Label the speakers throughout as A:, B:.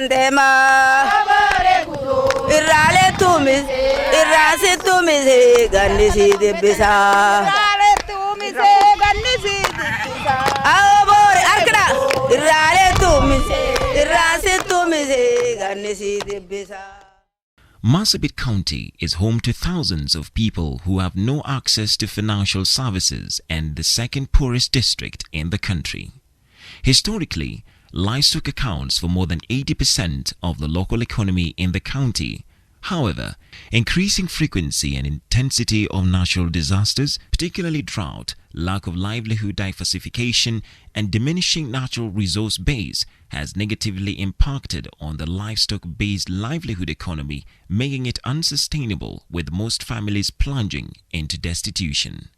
A: Gandema Irale tumis Irasi tumis Gandisi de Bisa Irale tumis Gandisi de Bisa Abore Arkada Irale tumis Irasi tumis Gandisi de Bisa.
B: Marsabit County is home to thousands of people who have no access to financial services and the second poorest district in the country. Historically, livestock accounts for more than 80% of the local economy in the county. However, increasing frequency and intensity of natural disasters, particularly drought, lack of livelihood diversification, and diminishing natural resource base has negatively impacted on the livestock-based livelihood economy, making it unsustainable, with most families plunging into destitution.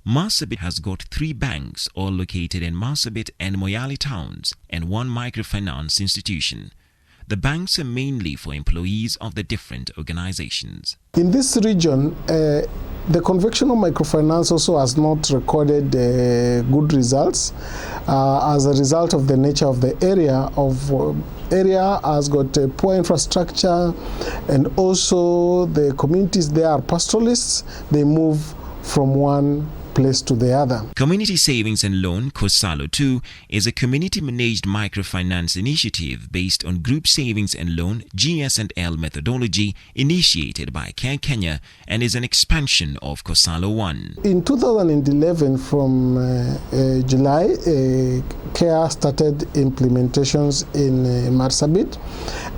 B: Marsabit has got 3 banks, all located in Marsabit and Moyale towns, and 1 microfinance institution. The banks are mainly for employees of the different organizations.
C: In this region, the conventional microfinance also has not recorded good results as a result of the nature of the area has got poor infrastructure, and also the communities there are pastoralists. They move from one place to the other.
B: Community Savings and Loan Kosalo 2 is a community-managed microfinance initiative based on Group Savings and Loan GS&L methodology initiated by Care Kenya and is an expansion of Kosalo 1.
C: In 2011, from July, Care started implementations in Marsabit,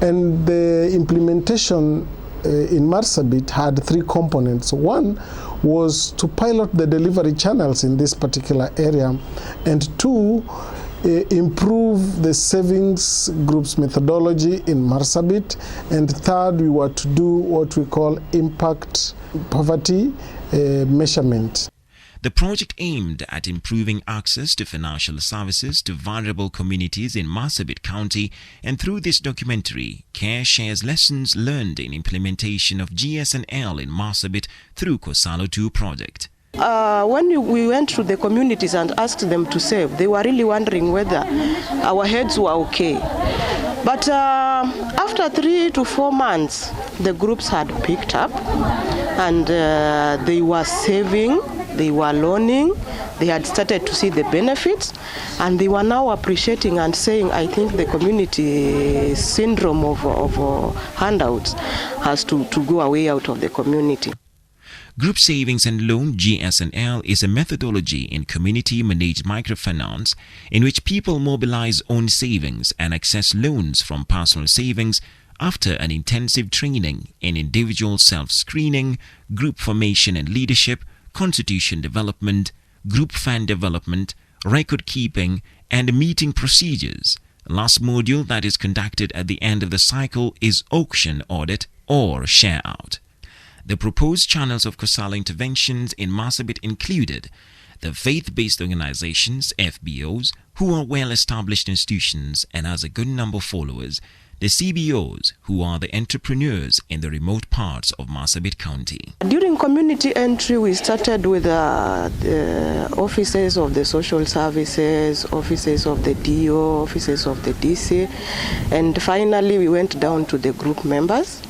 C: and the implementation in Marsabit had 3 components. One was to pilot the delivery channels in this particular area, and 2, improve the savings groups methodology in Marsabit, and 3rd, we were to do what we call impact poverty measurement.
B: The project aimed at improving access to financial services to vulnerable communities in Marsabit County, and through this documentary, Care shares lessons learned in implementation of GS&L in Marsabit through Kosalo 2 project.
D: When we went to the communities and asked them to save, they were really wondering whether our heads were okay. But after 3 to 4 months, the groups had picked up, and they were saving, they were loaning, they had started to see the benefits, and they were now appreciating and saying, I think the community syndrome of handouts has to go away out of the community.
B: Group Savings and Loan GS&L is a methodology in community-managed microfinance in which people mobilize own savings and access loans from personal savings after an intensive training in individual self-screening, group formation and leadership, constitution development, group fund development, record keeping, and meeting procedures. Last module that is conducted at the end of the cycle is auction audit or share out. The proposed channels of Kosalo interventions in Marsabit included the faith-based organizations, FBOs, who are well-established institutions and has a good number of followers, the CBOs, who are the entrepreneurs in the remote parts of Marsabit County.
D: During community entry, we started with the offices of the social services, offices of the DO, offices of the DC, and finally we went down to the group members.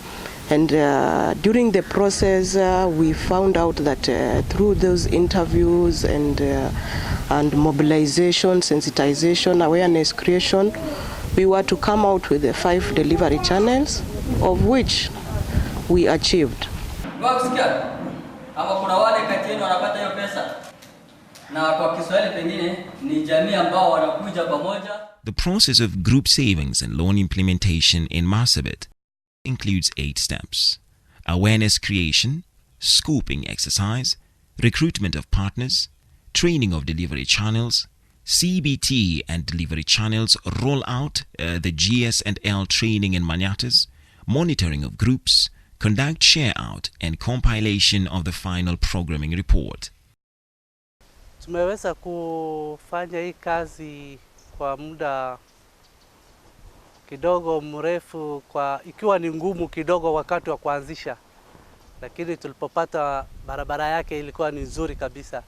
D: And during the process, we found out that through those interviews and mobilization, sensitization, awareness creation, we were to come out with the 5 delivery channels, of which we achieved.
B: The process of group savings and loan implementation in Marsabit includes 8 steps: awareness creation, scoping exercise, recruitment of partners, training of delivery channels, CBT and delivery channels roll out the GS&L training in Manyatas, monitoring of groups, conduct share out, and compilation of the final programming report.
E: Tumeweza kufanya hii kazi kwa muda kidogo mrefu, kwa ikiwa ni ngumu kidogo wakati wa kuanzisha, lakini tulipopata barabara yake ilikuwa ni nzuri kabisa.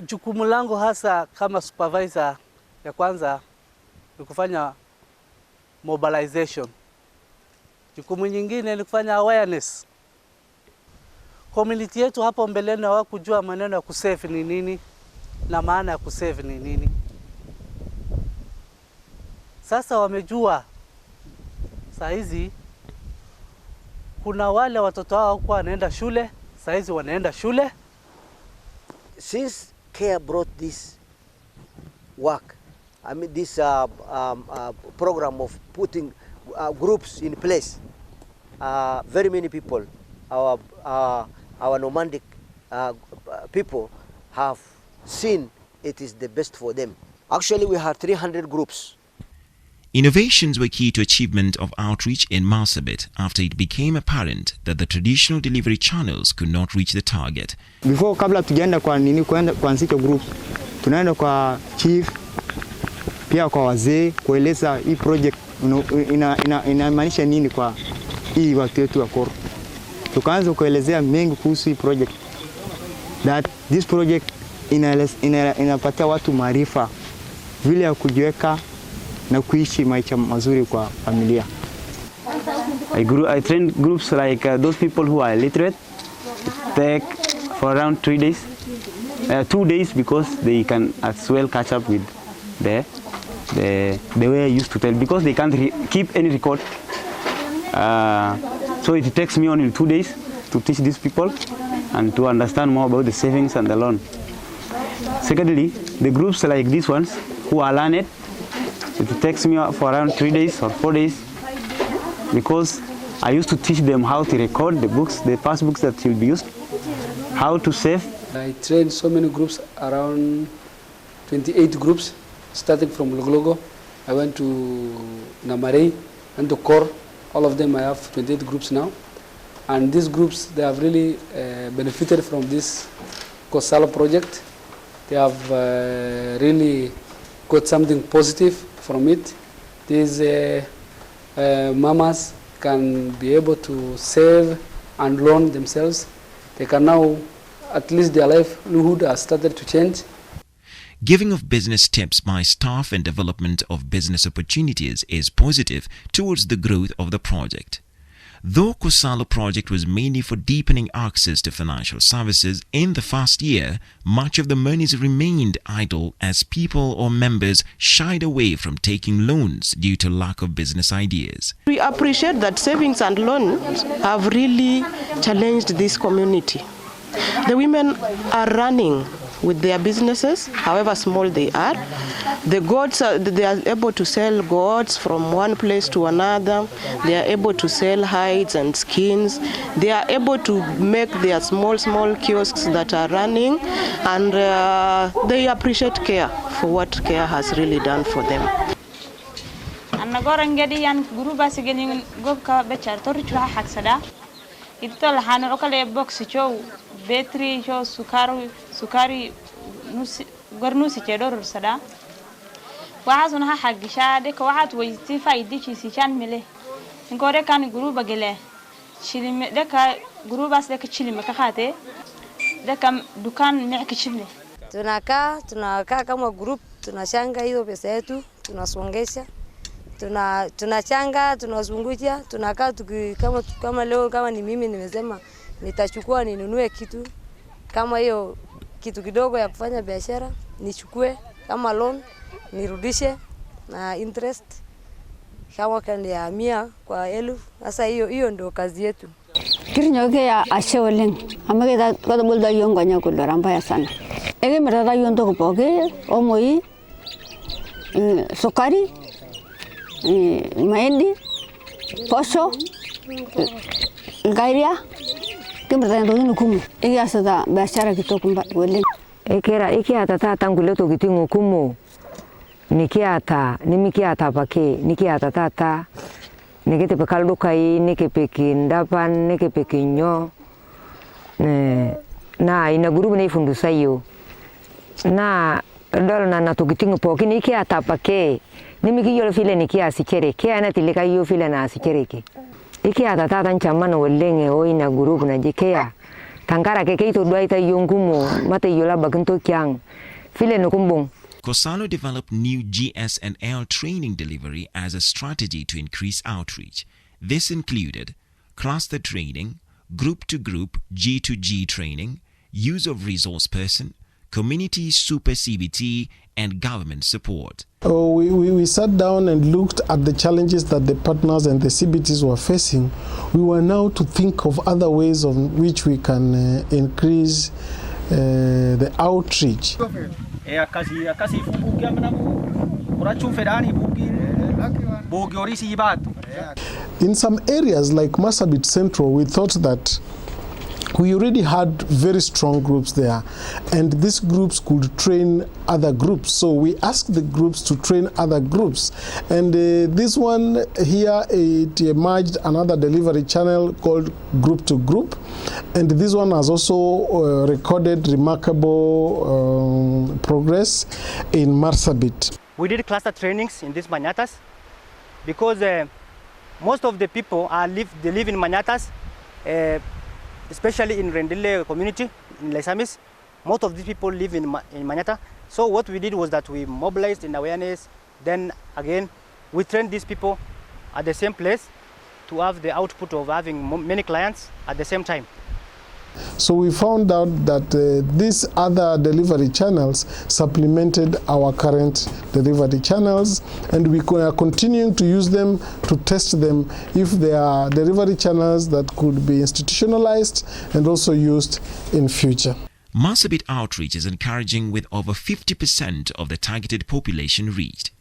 E: Jukumu langu hasa kama supervisor ya kwanza ni kufanya mobilization. Jukumu nyingine ni kufanya awareness. Community yetu hapo mbeleni hawakujua maneno ya kusave ni nini na maana ya kusave ni nini. Sasa wamejua. Saa hizi kuna wale watoto wao kwa wanaenda shule, saa hizi wanaenda shule.
F: Since CARE brought this work, I mean this program of putting groups in place, very many people, our nomadic people have seen it is the best for them. Actually, we have 300 groups.
B: Innovations were key to achievement of outreach in Marsabit after it became apparent that the traditional delivery channels could not reach the target.
G: Before kabla tujaenda kuanzisha group, tunaenda kwa chief, pia kwa wazee kueleza hii project inamaanisha nini kwa hii watu wetu wa Koro. Tukaanza kuelezea mengi kuhusu hii project. That this project inapatia watu maarifa vile ya kujiweka na kuishi maisha mazuri kwa familia.
H: I train groups like those people who are illiterate, take for around 3 days, 2 days, because they can as well catch up with the way I used to tell, because they can't keep any record. So it takes me only 2 days to teach these people and to understand more about the savings and the loan. Secondly, the groups like these ones who are learned, it takes me for around 3 days or 4 days, because I used to teach them how to record the books, the past books that will be used, how to save.
I: I trained so many groups, around 28 groups, starting from Loglogo. I went to Namarei and to Kor. All of them, I have 28 groups now. And these groups, they have really benefited from this Kosala project. They have really got something positive from it. These mamas can be able to save and loan themselves. They can now, at least their livelihood has started to change.
B: Giving of business tips by staff and development of business opportunities is positive towards the growth of the project. Though Kosala project was mainly for deepening access to financial services in the first year, much of the monies remained idle as people or members shied away from taking loans due to lack of business ideas.
D: We appreciate that savings and loans have really challenged this community. The women are running with their businesses, however small they are. The goats, they are able to sell goats from one place to another. They are able to sell hides and skins. They are able to make their small kiosks that are running, and they appreciate CARE for what CARE has really done for them.
J: Betri jo sukari gornusi chedor sada waazun ha hagisha de ko waat weyti faidi ci si chan mele ngore kan gruba gele chilime de ka gruba se ka chilime ka khate de kam dukan mi'ki chimle
K: tunakaa kama group, tunachanga hizo pesa yetu, tunasongesha, tunachanga, tunazungusha, tunakaa kama leo kama ni mimi nimesema nitachukua ninunue kitu kama hiyo kitu kidogo ya kufanya biashara, nichukue kama loan nirudishe na interest kama kan ya 100 kwa 1000. Sasa hiyo ndio kazi yetu.
L: Kirinyoke ya asheweleng amageda kada bolda yongo nya ko loramba ya sana ege merada yondo ko poge omoi sukari mahindi posho ngairia kimrata ndo nukumu ege asada biashara kitokumba wele
M: ekera ikiata tanguleto kitingo kumu nikiata nimikiata pake nikiata tata nikete pekaldo kai nikepeki ndapan nikepeki nyo na ina guru ne fundu sayo na dol na tukitingo poki nikiata pake nimiki yolo file nikia sikere ke ana tilika yo file na sikere ke ikiata tata nchamana wolenge o ina guru na jikea tangara ke keito dwaita yongumo mate yola baginto kyang file no kumbung
B: Kosalo developed new GS&L training delivery as a strategy to increase outreach. This included cluster training, group-to-group G2G training, use of resource person, community super CBT, and government support.
C: We sat down and looked at the challenges that the partners and the CBTs were facing. We were now to think of other ways of which we can increase the outreach. In some areas like Marsabit Central, we thought that we already had very strong groups there, and these groups could train other groups. So we asked the groups to train other groups. And this one here, it emerged another delivery channel called Group to Group. And this one has also recorded remarkable progress in Marsabit.
G: We did cluster trainings in these manyatas because most of the people live in manyatas, especially in Rendile community, in Lesamis. Most of these people live in Manyata. So what we did was that we mobilized in awareness. Then again, we trained these people at the same place to have the output of having many clients at the same time.
C: So we found out that these other delivery channels supplemented our current delivery channels, and we are continuing to use them to test them if they are delivery channels that could be institutionalized and also used in future.
B: Marsabit outreach is encouraging with over 50% of the targeted population reached.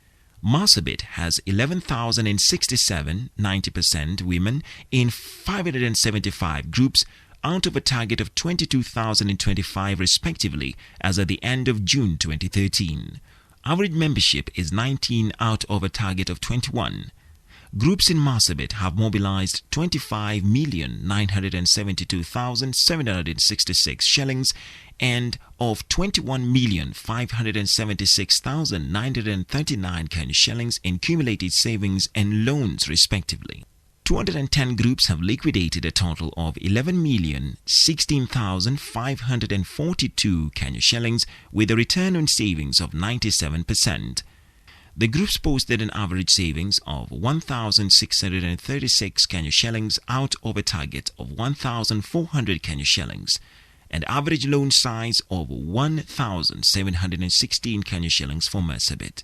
B: Marsabit has 11,067, 90% women, in 575 groups out of a target of 22,025 respectively as at the end of June 2013. Average membership is 19 out of a target of 21. Groups in Marsabit have mobilized 25,972,766 shillings and of 21,576,939 Kenya shillings in cumulated savings and loans respectively. 210 groups have liquidated a total of 11,016,542 Kenya shillings with a return on savings of 97%. The groups posted an average savings of 1,636 Kenya shillings out of a target of 1,400 Kenya shillings, and average loan size of 1,716 Kenya shillings for Marsabit.